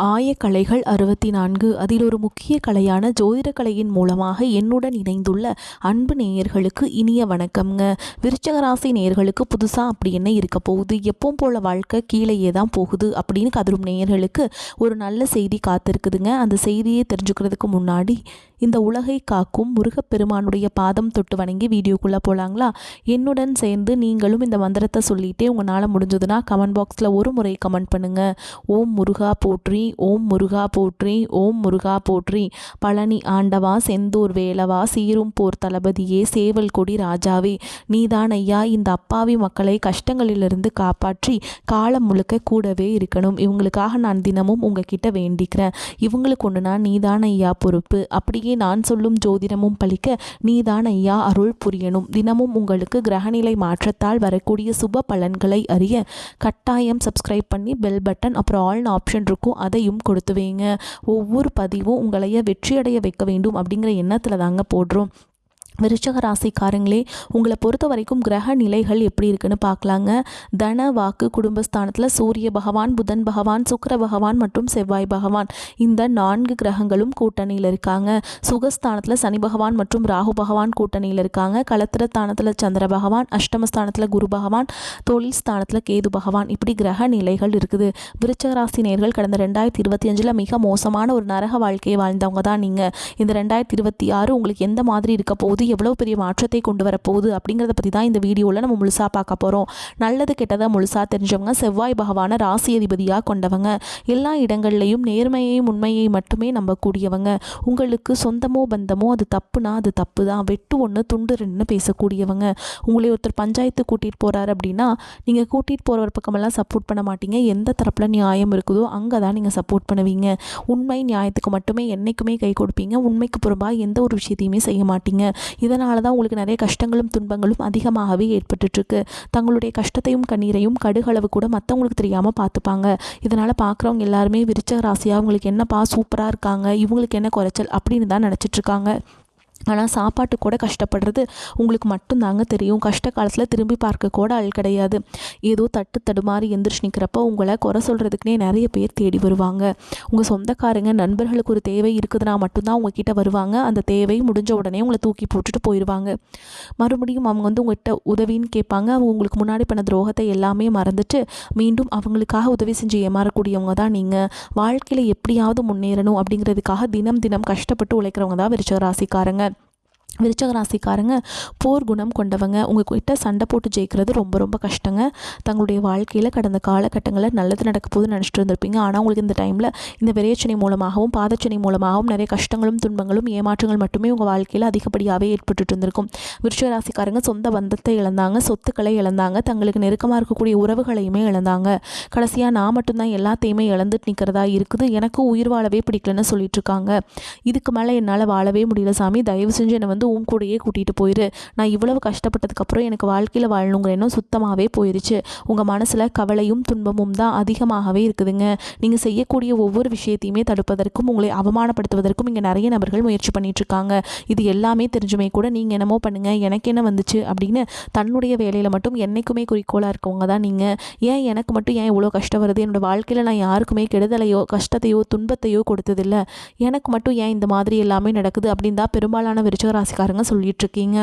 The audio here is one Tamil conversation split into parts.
ஆயக்கலைகள் 64 அதில் ஒரு முக்கிய கலையான ஜோதிடக்கலையின் மூலமாக என்னுடன் இணைந்துள்ள அன்பு நேயர்களுக்கு இனிய வணக்கம்ங்க. விருச்சிக ராசி நேயர்களுக்கு புதுசாக அப்படி என்ன இருக்க போகுது, எப்பவும் போல வாழ்க்கை கீழேயே தான் போகுது அப்படின்னு கதரும் நேயர்களுக்கு ஒரு நல்ல செய்தி காத்திருக்குதுங்க. அந்த செய்தியை தெரிஞ்சுக்கிறதுக்கு முன்னாடி இந்த உலகை காக்கும் முருகப்பெருமானுடைய பாதம் தொட்டு வணங்கி வீடியோக்குள்ளே போகலாங்களா? என்னுடன் சேர்ந்து நீங்களும் இந்த மந்திரத்தை சொல்லிகிட்டே உங்களால் முடிஞ்சதுன்னா கமெண்ட் பாக்ஸில் ஒரு முறை கமெண்ட் பண்ணுங்கள். ஓம் முருகா போற்றி, ஓம் முருகா போற்றி, ஓம் முருகா போற்றி. பழனி ஆண்டவா, செந்தூர் வேலவா, சீரும் போர் தளபதியே, சேவல் கொடி ராஜாவே, நீதான் ஐயா இந்த அப்பாவி மக்களை கஷ்டங்களிலிருந்து காப்பாற்றி காலம் முழுக்க கூடவே இருக்கணும். இவங்களுக்காக நான் தினமும் உங்ககிட்ட வேண்டிக்கிறேன். இவங்களுக்கு ஒன்றுனா நீதான் ஐயா பொறுப்பு. அப்படியே நான் சொல்லும் ஜோதிடமும் பலிக்க நீதான் ஐயா அருள் புரியணும். தினமும் உங்களுக்கு கிரகநிலை மாற்றத்தால் வரக்கூடிய சுப பலன்களை அறிய கட்டாயம் சப்ஸ்கிரைப் பண்ணி பெல் பட்டன் அப்புறம் ஆல்னு ஆப்ஷன் இருக்கும், அதையும் கொடுத்து வைங்க. ஒவ்வொரு பதிவும் உங்களைய வெற்றியடைய வைக்க வேண்டும் அப்படிங்கிற எண்ணத்தில் தாங்க போடுறோம். விருச்சிக ராசிக்காரங்களே, உங்களை பொறுத்த வரைக்கும் கிரக நிலைகள் எப்படி இருக்குன்னு பார்க்கலாங்க. தன வாக்கு குடும்பஸ்தானத்தில் சூரிய பகவான், புதன் பகவான், சுக்கிர பகவான் மற்றும் செவ்வாய் பகவான் இந்த 4 கிரகங்களும் கூட்டணியில் இருக்காங்க. சுகஸ்தானத்தில் சனி பகவான் மற்றும் ராகு பகவான் கூட்டணியில் இருக்காங்க. களத்திரஸ்தானத்தில் சந்திர பகவான், அஷ்டமஸ்தானத்தில் குரு பகவான், தொழில் ஸ்தானத்தில் கேது பகவான், இப்படி கிரக நிலைகள் இருக்குது. விருச்சிக ராசி நேயர்கள் கடந்த 2025 மிக மோசமான ஒரு நரக வாழ்க்கையை வாழ்ந்தவங்க தான் நீங்கள். இந்த 2026 உங்களுக்கு எந்த மாதிரி இருக்க போகுது, எவ்வளோ பெரிய மாற்றத்தை கொண்டு வரப்போகுது அப்படிங்கிறத பற்றி தான் இந்த வீடியோவில் நம்ம முழுசாக பார்க்க போகிறோம். நல்லது கெட்டதை முழுசாக தெரிஞ்சவங்க, செவ்வாய் பகவானை ராசி அதிபதியாக கொண்டவங்க, எல்லா இடங்கள்லையும் நேர்மையையும் உண்மையை மட்டுமே நம்பக்கூடியவங்க, உங்களுக்கு சொந்தமோ பந்தமோ அது தப்புனா அது தப்பு தான், வெட்டு ஒன்று துண்டு ரெண்டுன்னு பேசக்கூடியவங்க. உங்களை ஒருத்தர் பஞ்சாயத்து கூட்டிகிட்டு போகிறாரு அப்படின்னா நீங்கள் கூட்டிகிட்டு போகிறவர் பக்கமெல்லாம் சப்போர்ட் பண்ண மாட்டீங்க. எந்த தரப்பில் நியாயம் இருக்குதோ அங்கே தான் நீங்கள் சப்போர்ட் பண்ணுவீங்க. உண்மை நியாயத்துக்கு மட்டுமே என்றைக்குமே கை கொடுப்பீங்க. உண்மைக்கு புறம்பாக எந்த ஒரு விஷயத்தையுமே செய்ய மாட்டீங்க. இதனால தான் உங்களுக்கு நிறைய கஷ்டங்களும் துன்பங்களும் அதிகமாகவே ஏற்பட்டுருக்கு. தங்களுடைய கஷ்டத்தையும் கண்ணீரையும் கடுகளவு கூட மற்றவங்களுக்கு தெரியாமல் பார்த்துப்பாங்க. இதனால் பார்க்குறவங்க எல்லாருமே விருச்சிக ராசியாக உங்களுக்கு என்னப்பா சூப்பராக இருக்காங்க, இவங்களுக்கு என்ன குறைச்சல் அப்படின்னு தான் நினச்சிட்ருக்காங்க. ஆனால் சாப்பாட்டு கூட கஷ்டப்படுறது உங்களுக்கு மட்டும்தாங்க தெரியும். கஷ்ட காலத்தில் திரும்பி பார்க்க கூட ஆள் கிடையாது. ஏதோ தட்டு தடுமாறி எந்திரிச்சு நிற்கிறப்போ உங்களை குறை சொல்கிறதுக்குனே நிறைய பேர் தேடி வருவாங்க. உங்கள் சொந்தக்காரங்க நண்பர்களுக்கு ஒரு தேவை இருக்குதுன்னா மட்டும்தான் உங்ககிட்ட வருவாங்க. அந்த தேவை முடிஞ்ச உடனே உங்களை தூக்கி போட்டுட்டு போயிடுவாங்க. மறுபடியும் அவங்க உங்கள்கிட்ட உதவின்னு கேட்பாங்க. அவங்க உங்களுக்கு முன்னாடி பண்ண துரோகத்தை எல்லாமே மறந்துட்டு மீண்டும் அவங்களுக்காக உதவி செஞ்சு ஏமாறக்கூடியவங்க தான் நீங்கள். வாழ்க்கையில் எப்படியாவது முன்னேறணும் அப்படிங்கிறதுக்காக தினம் தினம் கஷ்டப்பட்டு உழைக்கிறவங்க தான் விருச்சிக ராசிக்காரங்க. விருச்சிக ராசிக்காரங்க போர் குணம் கொண்டவங்க. உங்கள்கிட்ட சண்டை போட்டு ஜெயிக்கிறது ரொம்ப ரொம்ப கஷ்டங்க. தங்களுடைய வாழ்க்கையில் கடந்த காலகட்டங்களில் நல்லது நடக்க போது நினச்சிட்டு இருந்திருப்பீங்க. ஆனால் உங்களுக்கு இந்த டைமில் இந்த விரைச்சனை மூலமாகவும் பாதச்சனை மூலமாகவும் நிறைய கஷ்டங்களும் துன்பங்களும் ஏமாற்றங்கள் மட்டுமே உங்கள் வாழ்க்கையில் அதிகப்படியாகவே ஏற்பட்டு இருந்திருக்கும். விருச்சிக ராசிக்காரங்க சொந்த பந்தத்தை இழந்தாங்க, சொத்துக்களை இழந்தாங்க, தங்களுக்கு நெருக்கமாக இருக்கக்கூடிய உறவுகளையுமே இழந்தாங்க. கடைசியாக நான் மட்டும்தான் எல்லாத்தையுமே இழந்துட்டு நிற்கிறதா இருக்குது, எனக்கு உயிர் வாழவே பிடிக்கலன்னு சொல்லிட்டு இருக்காங்க. இதுக்கு மேலே என்னால் வாழவே முடியல சாமி, தயவு செஞ்சு என்னை உன் கூடையே கூட்டிகிட்டு போயிரு. நான் இவ்வளவு கஷ்டப்பட்டதுக்கப்புறம் எனக்கு வாழ்க்கையில் வாழணுங்கிற எண்ணம் சுத்தமாகவே போயிடுச்சு. உங்கள் மனசில் கவலையும் துன்பமும் தான் அதிகமாகவே இருக்குதுங்க. நீங்கள் செய்யக்கூடிய ஒவ்வொரு விஷயத்தையுமே தடுப்பதற்கும் உங்களை அவமானப்படுத்துவதற்கும் இங்கே நிறைய நபர்கள் முயற்சி பண்ணிகிட்ருக்காங்க. இது எல்லாமே தெரிஞ்சுமே கூட நீங்கள் என்னமோ பண்ணுங்கள், எனக்கு என்ன வந்துச்சு அப்படின்னு தன்னுடைய வேலையில் மட்டும் என்றைக்குமே குறிக்கோளாக இருக்கவங்க தான் நீங்கள். ஏன் எனக்கு மட்டும் ஏன் இவ்வளோ கஷ்டம் வருது, என்னோடய வாழ்க்கையில் நான் யாருக்குமே கெடுதலையோ கஷ்டத்தையோ துன்பத்தையோ கொடுத்ததில்லை, எனக்கு மட்டும் ஏன் இந்த மாதிரி எல்லாமே நடக்குது அப்படின்னு தான் பெரும்பாலான விருச்சிக ராசிக்காரங்க சொல்லிட்டு இருக்கீங்க.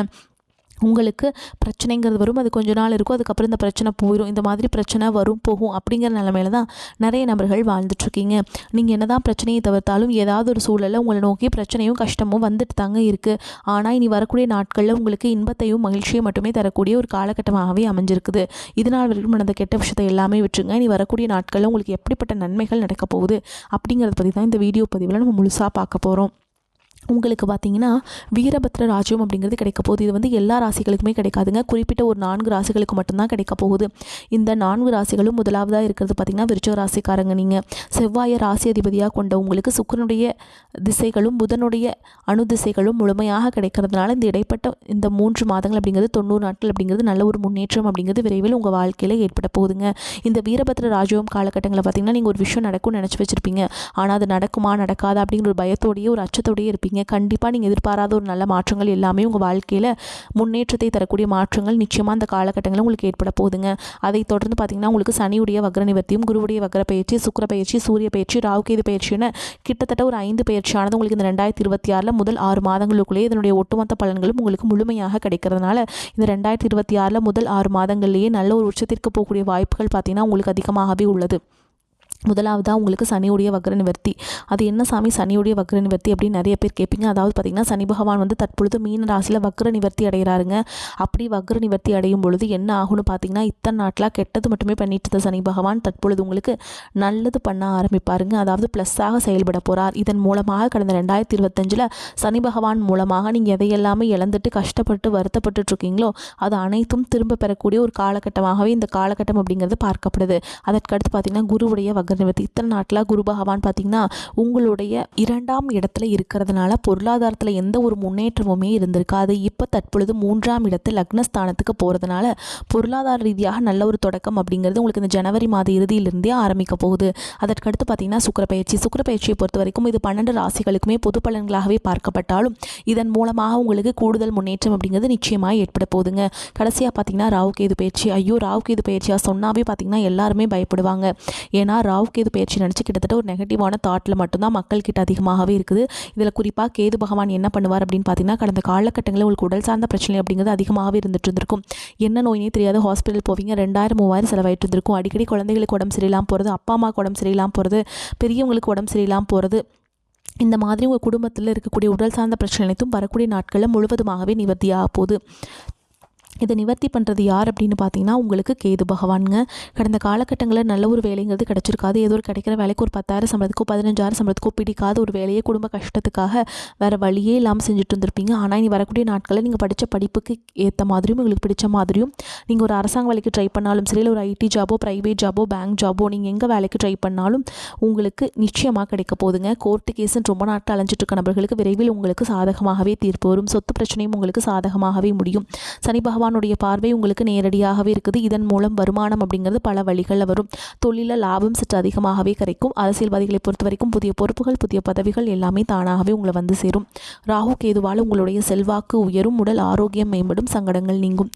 உங்களுக்கு பிரச்சனைங்கிறது வரும், அது கொஞ்ச நாள் இருக்கும், அதுக்கப்புறம் இந்த பிரச்சனை போயிடும். இந்த மாதிரி பிரச்சனை வரும் போகும் அப்படிங்கிற நிலமையில தான் நிறைய நபர்கள் வாழ்ந்துட்டுருக்கீங்க. நீங்கள் என்ன தான் பிரச்சனையை தவிர்த்தாலும் ஏதாவது ஒரு சூழலில் உங்களை நோக்கி பிரச்சனையும் கஷ்டமும் வந்துட்டு தாங்க இருக்குது. ஆனால் இனி வரக்கூடிய நாட்களில் உங்களுக்கு இன்பத்தையும் மகிழ்ச்சியும் மட்டுமே தரக்கூடிய ஒரு காலகட்டமாகவே அமைஞ்சிருக்குது. இதனால் வரைக்கும் நடந்த கெட்ட விஷயத்தை எல்லாமே விட்டுருங்க. இனி வரக்கூடிய நாட்களில் உங்களுக்கு எப்படிப்பட்ட நன்மைகள் நடக்க போகுது அப்படிங்கிறத பற்றி தான் இந்த வீடியோ பதிவில் நம்ம முழுசாக பார்க்க போகிறோம். உங்களுக்கு பார்த்தீங்கன்னா வீரபத்ர ராஜ்யம் அப்படிங்கிறது கிடைக்க போகுது. இது எல்லா ராசிகளுக்குமே கிடைக்காதுங்க. குறிப்பிட்ட ஒரு 4 ராசிகளுக்கு மட்டும்தான் கிடைக்க போகுது. இந்த 4 ராசிகளும் முதலாவதாக இருக்கிறது பார்த்திங்கன்னா விருச்சிக ராசிக்காரங்க. நீங்கள் செவ்வாயை ராசி அதிபதியாக கொண்ட உங்களுக்கு சுக்கிரனுடைய திசைகளும் புதனுடைய அணு திசைகளும் முழுமையாக கிடைக்கிறதுனால இந்த இடைப்பட்ட இந்த 3 மாதங்கள் அப்படிங்கிறது 90 நாட்கள் அப்படிங்கிறது நல்ல ஒரு முன்னேற்றம் அப்படிங்கிறது விரைவில் உங்கள் வாழ்க்கையில் ஏற்பட போகுதுங்க. இந்த வீரபத்ர ராஜ்யம் காலகட்டங்களில் பார்த்திங்கன்னா நீங்கள் ஒரு விஷயம் நடக்கும்னு நினச்சி வச்சுருப்பீங்க. ஆனால் அது நடக்குமா நடக்காதா அப்படிங்கிற ஒரு பயத்தோடையே ஒரு அச்சத்தோடையே இருப்பீங்க. போகிறீங்க. கண்டிப்பாக நீங்கள் எதிர்பாராத ஒரு நல்ல மாற்றங்கள் எல்லாமே உங்கள் வாழ்க்கையில் முன்னேற்றத்தை தரக்கூடிய மாற்றங்கள் நிச்சயமாக அந்த காலகட்டங்களில் உங்களுக்கு ஏற்பட போகுதுங்க. அதை தொடர்ந்து பார்த்திங்கன்னா உங்களுக்கு சனியுடைய வக்ர நிவர்த்தியும், குருவுடைய வக்ர பயிற்சி, சுக்கிர பயிற்சி, சூரிய பயிற்சி, ராகுகேது பயிற்சின்னு கிட்டத்தட்ட ஒரு 5 பயிற்சியானது உங்களுக்கு இந்த 2026 முதல் 6 மாதங்களுக்குள்ளேயே இதனுடைய ஒட்டுமொத்த பலன்களும் உங்களுக்கு முழுமையாக கிடைக்கிறதுனால இந்த 2026 முதல் 6 மாதங்கள்லேயே நல்ல ஒரு உச்சத்திற்கு போகக்கூடிய வாய்ப்புகள் பார்த்திங்கன்னா உங்களுக்கு அதிகமாகவே உள்ளது. முதலாவதாக உங்களுக்கு சனியுடைய வக்ர நிவர்த்தி. அது என்ன சாமி சனியுடைய வக்ர நிவர்த்தி அப்படின்னு நிறைய பேர் கேட்பீங்க. அதாவது பார்த்திங்கன்னா சனி பகவான் வந்து தற்பொழுது மீன ராசியில் வக்ர நிவர்த்தி அடைகிறாருங்க. அப்படி வக்ர நிவர்த்தி அடையும் பொழுது என்ன ஆகும்னு பார்த்திங்கன்னா இத்தனை நாட்டில் கெட்டது மட்டுமே பண்ணிட்டு இருந்த சனி பகவான் தற்பொழுது உங்களுக்கு நல்லது பண்ண ஆரம்பிப்பாருங்க. அதாவது ப்ளஸ்ஸாக செயல்பட போகிறார். இதன் மூலமாக கடந்த 2025 சனி பகவான் மூலமாக நீங்கள் எதையெல்லாமே இழந்துட்டு கஷ்டப்பட்டு வருத்தப்பட்டு இருக்கீங்களோ அது அனைத்தும் திரும்ப பெறக்கூடிய ஒரு காலகட்டமாகவே இந்த காலகட்டம் அப்படிங்கிறது பார்க்கப்படுது. அதற்கடுத்து பார்த்திங்கன்னா குருவுடைய வக்ர நிவர்த்தி. இத்தனை நாட்டில் குரு பகவான் பார்த்திங்கன்னா உங்களுடைய 2ஆம் இடத்துல இருக்கிறதுனால பொருளாதாரத்தில் எந்த ஒரு முன்னேற்றமுமே இருந்திருக்காது. இப்போ தற்பொழுது 3ஆம் இடத்து லக்னஸ்தானத்துக்கு போகிறதுனால பொருளாதார ரீதியாக நல்ல ஒரு தொடக்கம் அப்படிங்கிறது உங்களுக்கு இந்த ஜனவரி மாத இறுதியிலிருந்தே ஆரம்பிக்க போகுது. அதற்கடுத்து பார்த்திங்கன்னா சுக்கிர பயிற்சியை பொறுத்த வரைக்கும் இது 12 ராசிகளுக்குமே பொது பலன்களாகவே பார்க்கப்பட்டாலும் இதன் மூலமாக உங்களுக்கு கூடுதல் முன்னேற்றம் அப்படிங்கிறது நிச்சயமாக ஏற்பட போகுதுங்க. கடைசியாக பார்த்திங்கன்னா ராகுகேது பயிற்சி. ஐயோ ராகுகேது பயிற்சியாக சொன்னாவே பார்த்திங்கன்னா எல்லாருமே பயப்படுவாங்க. ஏன்னா ராகுகேது பயிற்சி நினச்சி கிட்டத்தட்ட ஒரு நெகட்டிவான தாட்டில் மட்டும்தான் மக்கள் கிட்ட அதிகமாகவே இருக்குது. இதில் குறிப்பாக கேது பகவான் என்ன பண்ணுவார் அப்படின்னு பார்த்தீங்கன்னா கடந்த காலகட்டங்களில் உங்களுக்கு உடல் சார்ந்த பிரச்சனை அப்படிங்கிறது அதிகமாகவே இருந்துட்டு இருந்திருக்கும். என்ன நோயினே தெரியாது ஹாஸ்பிட்டல் போவீங்க, 2000-3000 செலவாயிட்டு இருந்திருக்கும். அடிக்கடி குழந்தைகளுக்கு உடம்பு சரியில்லாமல் போகிறது, அப்பா அம்மாவுக்கு உடம்பு சரியில்லாமல் போகிறது, பெரியவங்களுக்கு உடம்பு சரியில்லாமல் போகிறது, இந்த மாதிரி உங்கள் குடும்பத்தில் இருக்கக்கூடிய உடல் சார்ந்த பிரச்சனை அனைத்தும் வரக்கூடிய நாட்களில் முழுவதுமாகவே நிவர்த்தியாக போகுது. இதை நிவர்த்தி பண்ணுறது யார் அப்படின்னு பார்த்தீங்கன்னா உங்களுக்கு கேது பகவானுங்க. கடந்த காலகட்டங்களில் நல்ல ஒரு வேலைங்கிறது கிடச்சிருக்காது. ஏதோ ஒரு கிடைக்கிற வேலைக்கு ஒரு 10,000 சம்பளத்துக்கோ 15,000 சம்பளத்துக்கோ பிடிக்காத ஒரு வேலையை குடும்ப கஷ்டத்துக்காக வேறு வழியே இல்லாமல் செஞ்சுட்டு இருந்திருப்பீங்க. ஆனால் இனி வரக்கூடிய நாட்களில் நீங்கள் படித்த படிப்புக்கு ஏற்ற மாதிரியும் உங்களுக்கு பிடிச்ச மாதிரியும் நீங்கள் ஒரு அரசாங்க வேலைக்கு ட்ரை பண்ணாலும் சரி, இல்லை ஒரு ஐடி ஜாபோ, ப்ரைவேட் ஜாபோ, பேங்க் ஜாபோ, நீங்கள் எங்கே வேலைக்கு ட்ரை பண்ணாலும் உங்களுக்கு நிச்சயமாக கிடைக்க போகுதுங்க. கோர்ட்டு கேஸுன்னு ரொம்ப நாட்கள் அலைஞ்சிட்டு இருக்க நபர்களுக்கு விரைவில் உங்களுக்கு சாதகமாகவே தீர்ப்பு வரும். சொத்து பிரச்சனையும் உங்களுக்கு சாதகமாகவே முடியும். சனி பகவானுடைய பார்வை உங்களுக்கு நேரடியாகவே இருக்குது. இதன் மூலம் வருமானம் அப்படிங்கிறது பல வழிகளில் வரும். தொழில லாபம் சற்று அதிகமாகவே கிடைக்கும். அரசியல்வாதிகளை பொறுத்த வரைக்கும் புதிய பொறுப்புகள், புதிய பதவிகள் எல்லாமே தானாகவே உங்களை வந்து சேரும். ராகு கேதுவால் உங்களுடைய செல்வாக்கு உயரும், உடல் ஆரோக்கியம் மேம்படும், சங்கடங்கள் நீங்கும்.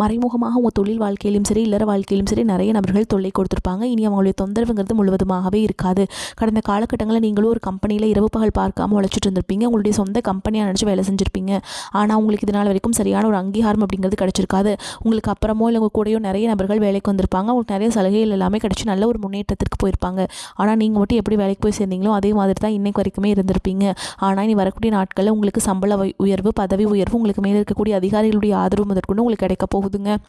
மறைமுகமாக உங்கள் தொழில் வாழ்க்கையிலும் சரி, இல்லற வாழ்க்கையிலும் சரி நிறைய நபர்கள் தொல்லை கொடுத்துருப்பாங்க. இனி அவங்களுடைய தொந்தரவுங்கிறது முழுவதுமாகவே இருக்காது. கடந்த காலகட்டங்களில் நீங்களும் ஒரு கம்பெனியில் இரவு பகல் பார்க்காம உழைச்சிட்டு இருந்திருப்பீங்க. உங்களுடைய சொந்த கம்பெனியாக நினச்சி வேலை செஞ்சுருப்பீங்க. ஆனால் உங்களுக்கு இதனால் வரைக்கும் சரியான ஒரு அங்கீகாரம் அப்படிங்கிறது கிடைச்சிருக்காது. உங்களுக்கு அப்புறமோ இல்லை உங்கள் கூடயோ நிறைய நபர்கள் வேலைக்கு வந்திருப்பாங்க. உங்களுக்கு நிறைய சலுகைகள் எல்லாமே கிடச்சி நல்ல ஒரு முன்னேற்றத்திற்கு போயிருப்பாங்க. ஆனால் நீங்கள் மட்டும் எப்படி வேலைக்கு போய் சேர்ந்தீங்களோ அதே மாதிரி தான் இன்னைக்கு வரைக்குமே இருந்திருப்பீங்க. ஆனால் இனி வரக்கூடிய நாட்களில் உங்களுக்கு சம்பள உயர்வு, பதவி உயர்வு, உங்களுக்கு மேலே இருக்கக்கூடிய அதிகாரிகளுடைய ஆதரவு முதற்கொண்டு உங்களுக்கு கிடைக்க போகுதுங்க.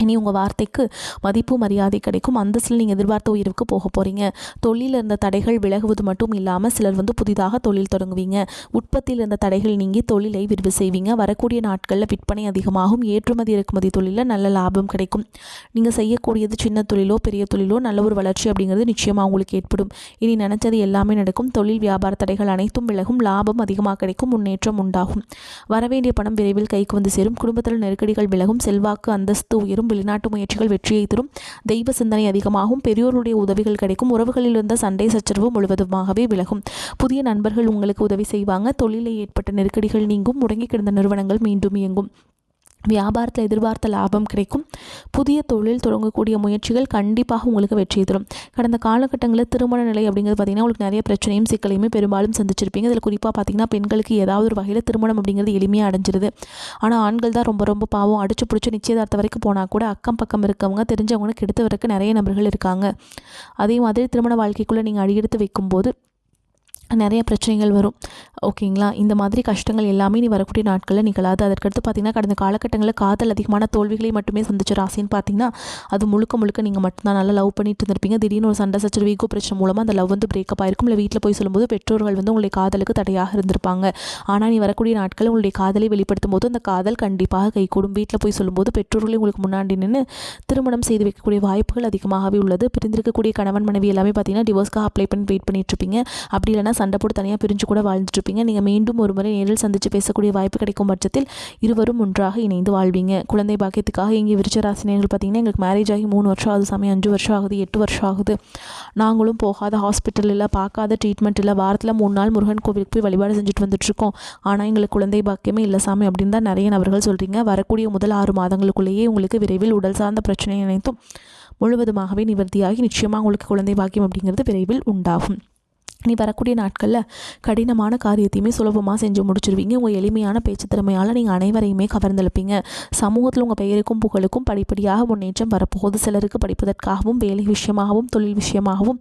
இனி உங்கள் வார்த்தைக்கு மதிப்பு மரியாதை கிடைக்கும். அந்தஸ்தில் நீங்கள் எதிர்பார்த்த உயர்வுக்கு போக போகிறீங்க. தொழிலில் இருந்த தடைகள் விலகுவது மட்டும் இல்லாமல் சிலர் புதிதாக தொழில் தொடங்குவீங்க. உற்பத்தியில் இருந்த தடைகள் நீங்கி தொழிலை விரிவு செய்வீங்க. வரக்கூடிய நாட்களில் விற்பனை அதிகமாகும். ஏற்றுமதி இறக்குமதி தொழிலில் நல்ல லாபம் கிடைக்கும். நீங்கள் செய்யக்கூடியது சின்ன தொழிலோ பெரிய தொழிலோ நல்ல ஒரு வளர்ச்சி அப்படிங்கிறது நிச்சயமாக உங்களுக்கு ஏற்படும். இனி நினச்சது எல்லாமே நடக்கும். தொழில் வியாபார தடைகள் அனைத்தும் விலகும். லாபம் அதிகமாக கிடைக்கும். முன்னேற்றம் உண்டாகும். வரவேண்டிய பணம் விரைவில் கைக்கு வந்து சேரும். குடும்பத்தில் நெருக்கடிகள் விலகும். செல்வாக்கு அந்தஸ்து உயரும். வெளிநாட்டு முயற்சிகள் வெற்றியை தரும். தெய்வ சிந்தனை அதிகமாகும். பெரியோருடைய உதவிகள் கிடைக்கும். உறவுகளில் இருந்த சண்டை சச்சரவு முழுவதுமாகவே விலகும். புதிய நண்பர்கள் உங்களுக்கு உதவி செய்வாங்க. தொழிலில் ஏற்பட்ட நெருக்கடிகள் நீங்கும். முடங்கி கிடந்த நிறுவனங்கள் மீண்டும் இயங்கும். வியாபாரத்தில் எதிர்பார்த்த லாபம் கிடைக்கும். புதிய தொழில் தொடங்கக்கூடிய முயற்சிகள் கண்டிப்பாக உங்களுக்கு வெற்றி தரும். கடந்த காலகட்டங்களில் திருமண நிலை அப்படிங்கிறது பார்த்திங்கன்னா உங்களுக்கு நிறைய பிரச்சனையும் சிக்கலையுமே பெரும்பாலும் சந்திச்சிருப்பீங்க. இதில் குறிப்பாக பார்த்திங்கன்னா பெண்களுக்கு ஏதாவது ஒரு வகையில் திருமணம் அப்படிங்கிறது எளிமையாக அடைஞ்சிருது. ஆனால் ஆண்கள் தான் ரொம்ப பாவம். அடிச்சு பிடிச்சி நிச்சயதார்த்தம் வரைக்கும் போனால் கூட அக்கம் பக்கம் இருக்கவங்க தெரிஞ்சவங்கன்னு கெடுத்து வரைக்கும் நிறைய நபர்கள் இருக்காங்க. அதே மாதிரி திருமண வாழ்க்கைக்குள்ளே நீங்கள் அடியெடுத்து வைக்கும்போது நிறைய பிரச்சனைகள் வரும். ஓகேங்களா? இந்த மாதிரி கஷ்டங்கள் எல்லாமே நீ வரக்கூடிய நாட்களில் நிகழாது. அதற்கடுத்து பார்த்திங்கன்னா கடந்த காலகட்டங்களில் காதல் அதிகமான தோல்விகளை மட்டுமே சந்திச்ச ராசின்னு பார்த்திங்கன்னா அது முழுக்க நீங்கள் மட்டும்தான் நல்லா லவ் பண்ணிட்டு இருந்திருப்பீங்க. திடீர்னு ஒரு சண்டை சச்சரவு ஈகோ பிரச்சனை மூலமாக அந்த லவ் பிரேக்கப் ஆயிருக்கும். இல்லை வீட்டில் போய் சொல்லும்போது பெற்றோர்கள் உங்களுடைய காதலுக்கு தடையாக இருந்திருப்பாங்க. ஆனால் நீ வரக்கூடிய நாட்களில் உங்களுடைய காதலை வெளிப்படுத்தும் போது அந்த காதல் கண்டிப்பாக கைகூடும். வீட்டில் போய் சொல்லும்போது பெற்றோர்களே உங்களுக்கு முன்னாடி நின்று திருமணம் செய்து வைக்கக்கூடிய வாய்ப்புகள் அதிகமாகவே உள்ளது. பிரிந்திருக்கக்கூடிய கணவன் மனைவி எல்லாமே பார்த்திங்கன்னா டிவோர்ஸ்க்காக அப்ளை பண்ணி வெயிட் பண்ணிட்டு இருப்பீங்க. அப்படி இல்லைனா பார்த்தீங்கன்னா சண்டை போட்டு தனியாக பிரிஞ்சு கூட வாழ்ந்துட்டு இருப்பீங்க. நீங்கள் மீண்டும் ஒரு முறை நேரில் சந்தித்து பேசக்கூடிய வாய்ப்பு கிடைக்கும் பட்சத்தில் இருவரும் ஒன்றாக இணைந்து வாழ்வீங்க. குழந்தை பாக்கியத்துக்காக இங்கே விருச்சிகராசினியர்கள் பார்த்தீங்கன்னா எங்களுக்கு மேரேஜ் ஆகி 3 வருஷம் ஆகுது சாமி, 5 வருஷம் ஆகுது, 8 வருஷம் ஆகுது, நாங்களும் போகாத ஹாஸ்பிட்டல் இல்லை, பார்க்காத ட்ரீட்மெண்ட் இல்லை, வாரத்தில் 3 நாள் முருகன் கோவிலுக்கு போய் வழிபாடு செஞ்சுட்டு வந்துட்டுருக்கோம், ஆனால் எங்களுக்கு குழந்தை பாக்கியமே இல்லை சாமி அப்படின்னு தான் நிறைய நபர்கள் சொல்கிறீங்க. வரக்கூடிய முதல் 6 மாதங்களுக்குள்ளேயே உங்களுக்கு விரைவில் உடல் சார்ந்த பிரச்சனை அனைத்தும் முழுவதுமாகவே நிவர்த்தியாகி நிச்சயமாக உங்களுக்கு குழந்தை பாக்கியம் அப்படிங்கிறது விரைவில் உண்டாகும். நீ வரக்கூடிய நாட்களில் கடினமான காரியத்தையுமே சுலபமாக செஞ்சு முடிச்சிருவீங்க. உங்கள் எளிமையான பேச்சு திறமையால் நீங்கள் அனைவரையுமே கவர்ந்தெழுப்பீங்க. சமூகத்தில் உங்கள் பெயருக்கும் புகழுக்கும் படிப்படியாக முன்னேற்றம் வரப்போகுது. சிலருக்கு படிப்பதற்காகவும் வேலை விஷயமாகவும் தொழில் விஷயமாகவும்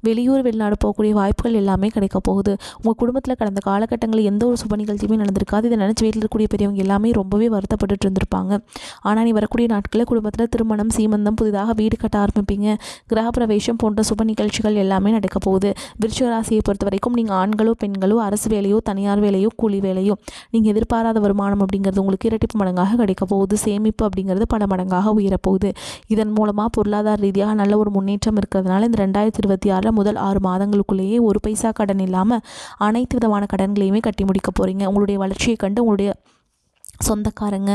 வெளியூர் வெளிநாடு போகக்கூடிய வாய்ப்புகள் எல்லாமே கிடைக்க போகுது. உங்கள் குடும்பத்தில் கடந்த காலகட்டங்களில் எந்த ஒரு சுப நிகழ்ச்சியுமே நடந்திருக்காது. இதை நினச்சி வீட்டில் இருக்கக்கூடிய பெரியவங்க எல்லாமே ரொம்பவே வருத்தப்பட்டு இருந்திருப்பாங்க. ஆனால் நீ வரக்கூடிய நாட்களில் குடும்பத்தில் திருமணம், சீமந்தம், புதிதாக வீடு கட்ட ஆரம்பிப்பீங்க. கிரகப்பிரவேசம் போன்ற சுப நிகழ்ச்சிகள் எல்லாமே நடக்க போகுது. விருச்சிகராசியை பொறுத்த வரைக்கும் நீங்கள் ஆண்களோ பெண்களோ அரசு வேலையோ தனியார் வேலையோ கூலி வேலையோ நீங்கள் எதிர்பாராத வருமானம் அப்படிங்கிறது உங்களுக்கு இரட்டிப்பு மடங்காக கிடைக்க போகுது. சேமிப்பு அப்படிங்கிறது பல மடங்காக உயரப்போகுது. இதன் மூலமாக பொருளாதார ரீதியாக நல்ல ஒரு முன்னேற்றம் இருக்கிறதுனால இந்த 2026 முதல் 6 மாதங்களுக்குள்ளேயே ஒரு பைசா கடன் இல்லாமல் அனைத்து விதமான கடன்களையுமே கட்டி முடிக்க போகிறீங்க. உங்களுடைய வளர்ச்சியை கண்டு உங்களுடைய சொந்தக்காரங்க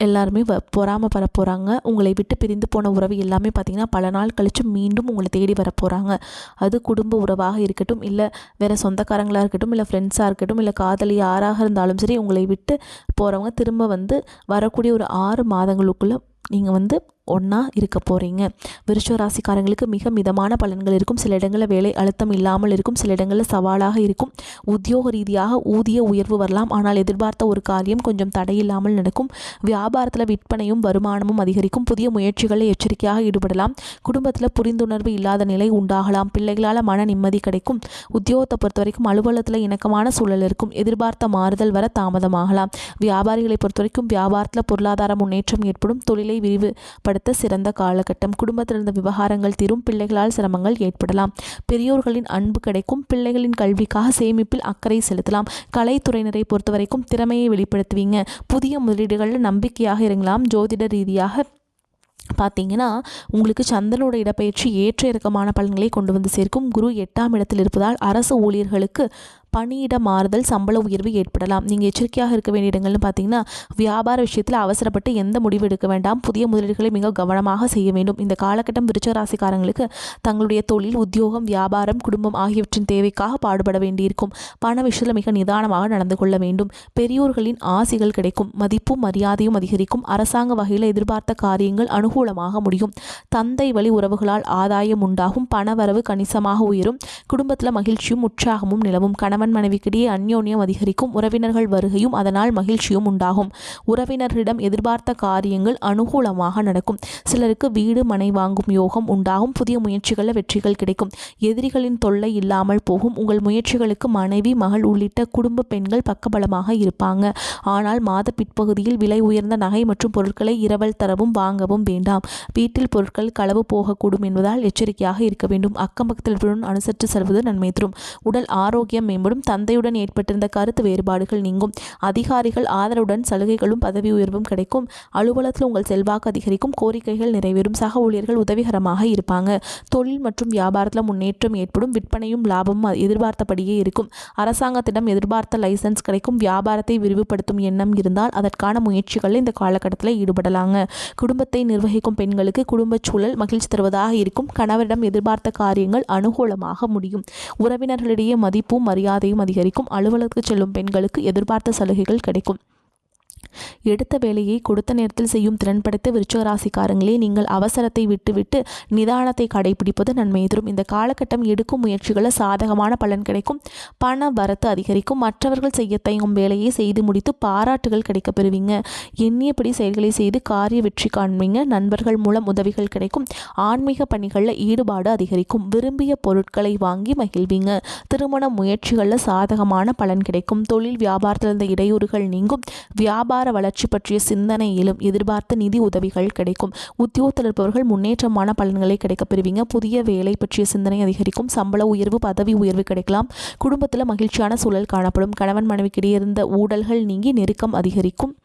எல்லாருமே பொறாம போகிறாங்க. உங்களை விட்டு பிரிந்து போன உறவு எல்லாமே பார்த்திங்கன்னா பல நாள் கழித்து மீண்டும் உங்களை தேடி வர போகிறாங்க. அது குடும்ப உறவாக இருக்கட்டும், இல்லை வேறு சொந்தக்காரங்களாக இருக்கட்டும், இல்லை ஃப்ரெண்ட்ஸாக இருக்கட்டும், இல்லை காதலி யாராக இருந்தாலும் சரி, உங்களை விட்டு போகிறவங்க திரும்ப வரக்கூடிய ஒரு 6 மாதங்களுக்குள்ளே நீங்கள் ஒன்றா இருக்க போகிறீங்க. விருச்சிக ராசிக்காரங்களுக்கு மிக மிதமான பலன்கள் இருக்கும். சில இடங்களில் வேலை அழுத்தம் இல்லாமல் இருக்கும், சில இடங்களில் சவாலாக இருக்கும். உத்தியோக ரீதியாக ஊதிய உயர்வு வரலாம், ஆனால் எதிர்பார்த்த ஒரு காரியம் கொஞ்சம் தடையில்லாமல் நடக்கும். வியாபாரத்தில் விற்பனையும் வருமானமும் அதிகரிக்கும். புதிய முயற்சிகளில் எச்சரிக்கையாக ஈடுபடலாம். குடும்பத்தில் புரிந்துணர்வு இல்லாத நிலை உண்டாகலாம். பிள்ளைகளால் மன நிம்மதி கிடைக்கும். உத்தியோகத்தை பொறுத்த வரைக்கும் அலுவலகத்தில் இணக்கமான சூழல் இருக்கும். எதிர்பார்த்த மாறுதல் வர தாமதமாகலாம். வியாபாரிகளை பொறுத்த வரைக்கும் வியாபாரத்தில் பொருளாதார முன்னேற்றம் ஏற்படும். தொழிலை விரிவுபடுத்த சிறந்த காலகட்டம். குடும்பத்தில் இருந்த விவகாரங்கள் தீரும். பிள்ளைகளால் சிரமங்கள் ஏற்படலாம். பெரியோர்களின் அன்பு கிடைக்கும். பிள்ளைகளின் கல்விக்காக சேமிப்பில் அக்கறை செலுத்தலாம். கலைத்துறையினரை பொறுத்த வரைக்கும் திறமையை வெளிப்படுத்துவீங்க. புதிய முதலீடுகளில் நம்பிக்கையாக இறங்கலாம். ஜோதிட ரீதியாக பார்த்தீங்கன்னா உங்களுக்கு சந்திரனோட இடப்பெயர்ச்சி ஏற்ற இறக்கமான பலன்களை கொண்டு வந்து சேர்க்கும். குரு 8ஆம் இடத்தில் இருப்பதால் அரசு ஊழியர்களுக்கு பணியிட மாறுதல், சம்பள உயர்வு ஏற்படலாம். நீங்கள் எச்சரிக்கையாக இருக்க வேண்டிய இடங்கள்னு பார்த்தீங்கன்னா வியாபார விஷயத்தில் அவசரப்பட்டு எந்த முடிவு எடுக்க வேண்டாம். புதிய முதலீடுகளை மிக கவனமாக செய்ய வேண்டும். இந்த காலகட்டம் விருச்சிக ராசிக்காரங்களுக்கு தங்களுடைய தொழில், உத்தியோகம், வியாபாரம், குடும்பம் ஆகியவற்றின் தேவைக்காக பாடுபட வேண்டியிருக்கும். பண விஷயத்தில் மிக நிதானமாக நடந்து கொள்ள வேண்டும். பெரியோர்களின் ஆசிகள் கிடைக்கும். மதிப்பும் மரியாதையும் அதிகரிக்கும். அரசாங்க வகையில் எதிர்பார்த்த காரியங்கள் அனுகூலமாக முடியும். தந்தை வழி உறவுகளால் ஆதாயம் உண்டாகும். பணவரவு கணிசமாக உயரும். குடும்பத்தில் மகிழ்ச்சியும் உற்சாகமும் நிலவும். கணவன் மனைவிக்கிடையே அந்யோன்யம் அதிகரிக்கும். உறவினர்கள் வருகையும் அதனால் மகிழ்ச்சியும் உண்டாகும். உறவினர்களிடம் எதிர்பார்த்த காரியங்கள் அனுகூலமாக நடக்கும். சிலருக்கு வீடு மனை வாங்கும் யோகம் உண்டாகும். புதிய முயற்சிகளில் வெற்றிகள் கிடைக்கும். எதிரிகளின் தொல்லை இல்லாமல் போகும். உங்கள் முயற்சிகளுக்கு மனைவி, மகள் உள்ளிட்ட குடும்ப பெண்கள் பக்கபலமாக இருப்பாங்க. ஆனால் மாத பிற்பகுதியில் விலை உயர்ந்த நகை மற்றும் பொருட்களை இரவல் தரவும் வாங்கவும் வேண்டாம். வீட்டில் பொருட்கள் களவு போகக்கூடும் என்பதால் எச்சரிக்கையாக இருக்க வேண்டும். அக்கம் பக்கத்தில் அனுசரித்து செல்வது நன்மை தரும். உடல் ஆரோக்கியம் மேம்படும். தந்தையுடன் ஏற்பட்டிருந்த கருத்து வேறுபாடுகள் நீங்கும். அதிகாரிகள் ஆதரவுடன் சலுகைகளும் பதவி உயர்வும் கிடைக்கும். அலுவலகத்தில் உங்கள் செல்வாக்கு அதிகரிக்கும். கோரிக்கைகள் நிறைவேறும். சக ஊழியர்கள் உதவிகரமாக இருப்பாங்க. தொழில் மற்றும் வியாபாரத்தில் முன்னேற்றம் ஏற்படும். விற்பனையும் லாபமும் எதிர்பார்த்தபடியே இருக்கும். அரசாங்கத்திடம் எதிர்பார்த்த லைசன்ஸ் கிடைக்கும். வியாபாரத்தை விரிவுபடுத்தும் எண்ணம் இருந்தால் அதற்கான முயற்சிகளில் இந்த காலகட்டத்தில் ஈடுபடலாங்க. குடும்பத்தை நிர்வகிக்கும் பெண்களுக்கு குடும்ப சூழல் மகிழ்ச்சி தருவதாக இருக்கும். கணவரிடம் எதிர்பார்த்த காரியங்கள் அனுகூலமாக முடியும். உறவினர்களிடையே மதிப்பும் மரியாதையும் அதிகரிக்கும். அலுவலகத்துக்கு செல்லும் பெண்களுக்கு எதிர்பார்த்த சலுகைகள் கிடைக்கும். எடுத்த வேலையை கொடுத்த நேரத்தில் செய்யும் திறன் படைத்த விருச்சிக ராசிக்காரங்களே, நீங்கள் அவசரத்தை விட்டுவிட்டு நிதானத்தை கடைபிடிப்பது நன்மை தரும். இந்த காலகட்டம் எடுக்கும் முயற்சிகளில் சாதகமான பலன் கிடைக்கும். பண வரத்து அதிகரிக்கும். மற்றவர்கள் செய்ய தயங்கும் வேலையை செய்து முடித்து பாராட்டுகள் கிடைக்க பெறுவீங்க. எண்ணியபடி செயல்களை செய்து காரிய வெற்றி காண்பீங்க. நண்பர்கள் மூலம் உதவிகள் கிடைக்கும். ஆன்மீக பணிகளில் ஈடுபாடு அதிகரிக்கும். விரும்பிய பொருட்களை வாங்கி மகிழ்வீங்க. திருமண முயற்சிகளில் சாதகமான பலன் கிடைக்கும். தொழில் வியாபாரத்தில் இருந்த இடையூறுகள் நீங்கும். வியாபார வளர்ச்சி பற்றிய சிந்தனை எழும். எதிர்பார்த்த நிதி உதவிகள் கிடைக்கும். உத்தியோகத்தில் இருப்பவர்கள் முன்னேற்றமான பலன்களை கிடைக்கப் பெறுவீங்க. புதிய வேலை பற்றிய சிந்தனை அதிகரிக்கும். சம்பள உயர்வு, பதவி உயர்வு கிடைக்கலாம். குடும்பத்தில் மகிழ்ச்சியான சூழல் காணப்படும். கணவன் மனைவிக்கிடையே இருந்த ஊடல்கள் நீங்கி நெருக்கம் அதிகரிக்கும்.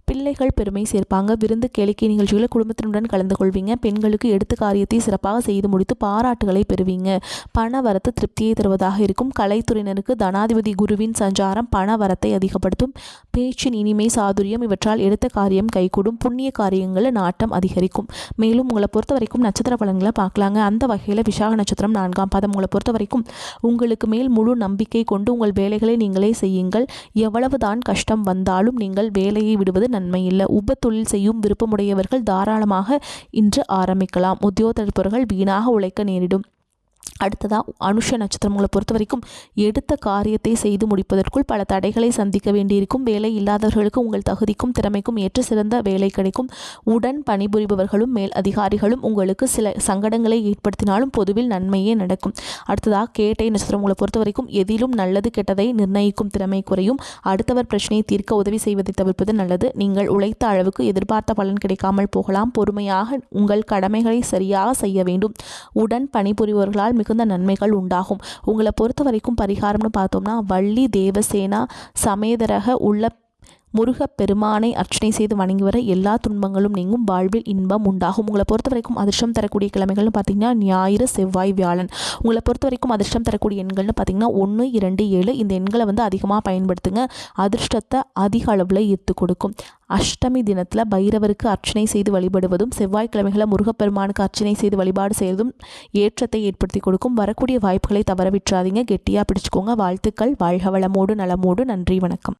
பிள்ளைகள் பெருமை சேர்ப்பாங்க. விருந்து கேளிக்கை நிகழ்ச்சிகளை குடும்பத்தினுடன் கலந்து கொள்வீங்க. பெண்களுக்கு எடுத்த காரியத்தை சிறப்பாக செய்து முடித்து பாராட்டுகளை பெறுவீங்க. பண வரத்து திருப்தியை தருவதாக இருக்கும். கலைத்துறையினருக்கு தனாதிபதி குருவின் சஞ்சாரம் பண வரத்தை அதிகப்படுத்தும். பேச்சின் இனிமை சாதுரியம் இவற்றால் எடுத்த காரியம் கைகூடும். புண்ணிய காரியங்களில் நாட்டம் அதிகரிக்கும். மேலும் உங்களை பொறுத்த வரைக்கும் நட்சத்திர பலன்களை பார்க்கலாங்க. அந்த வகையில் விசாக நட்சத்திரம் 4ஆம் பாதம். உங்களை பொறுத்த வரைக்கும் உங்களுக்கு மேல் முழு நம்பிக்கை கொண்டு உங்கள் வேலைகளை நீங்களே செய்யுங்கள். எவ்வளவுதான் கஷ்டம் வந்தாலும் நீங்கள் வேலையை விடுவது நன்மை இல்லை. உப தொழில் செய்யும் விருப்பமுடையவர்கள் தாராளமாக இன்று ஆரம்பிக்கலாம். உத்தியோகத்தர்கள் வீணாக உழைக்க நேரிடும். அடுத்ததாக அனுஷ நட்சத்திரம். உங்களை பொறுத்த வரைக்கும் எடுத்த காரியத்தை செய்து முடிப்பதற்குள் பல தடைகளை சந்திக்க வேண்டியிருக்கும். வேலை இல்லாதவர்களுக்கு உங்கள் தகுதிக்கும் திறமைக்கும் ஏற்ற சிறந்த வேலை கிடைக்கும். உடன் பணிபுரிபவர்களும் மேல் அதிகாரிகளும் உங்களுக்கு சில சங்கடங்களை ஏற்படுத்தினாலும் பொதுவில் நன்மையே நடக்கும். அடுத்ததாக கேட்டை நட்சத்திரம். உங்களை பொறுத்த வரைக்கும் எதிலும் நல்லது கெட்டதை நிர்ணயிக்கும் திறமை குறையும். அடுத்தவர் பிரச்சனையை தீர்க்க உதவி செய்வதை தவிர்ப்பது நல்லது. நீங்கள் உழைத்த அளவுக்கு எதிர்பார்த்த பலன் கிடைக்காமல் போகலாம். பொறுமையாக உங்கள் கடமைகளை சரியாக செய்ய வேண்டும். உடன் பணிபுரிபவர்களால் மிகுந்த நன்மைகள் உண்டாகும். உங்களை பொறுத்த வரைக்கும் பரிகாரம்னு பார்த்தோம்னா வள்ளி தேவசேனா சமேதரக உள்ள முருகப்பெருமானை அர்ச்சனை செய்து வணங்கி வர எல்லா துன்பங்களும் நீங்கும். வாழ்வில் இன்பம் உண்டாகும். உங்களை பொறுத்த வரைக்கும் அதிர்ஷ்டம் தரக்கூடிய கிழமைகள்னு பார்த்தீங்கன்னா ஞாயிறு, செவ்வாய், வியாழன். உங்களை பொறுத்த வரைக்கும் அதிர்ஷ்டம் தரக்கூடிய எண்கள்னு பார்த்தீங்கன்னா 1, 2, 7. இந்த எண்களை அதிகமாக பயன்படுத்துங்க. அதிர்ஷ்டத்தை அதிக அளவில் ஈர்த்து கொடுக்கும். அஷ்டமி தினத்தில் பைரவருக்கு அர்ச்சனை செய்து வழிபடுவதும் செவ்வாய்க்கிழமைகளை முருகப்பெருமானுக்கு அர்ச்சனை செய்து வழிபாடு செய்வதும் ஏற்றத்தை ஏற்படுத்தி கொடுக்கும். வரக்கூடிய வாய்ப்புகளை தவற விட்டுறாதீங்க. கெட்டியாக பிடிச்சுக்கோங்க. வாழ்த்துக்கள். வாழ்க வளமோடு நலமோடு. நன்றி, வணக்கம்.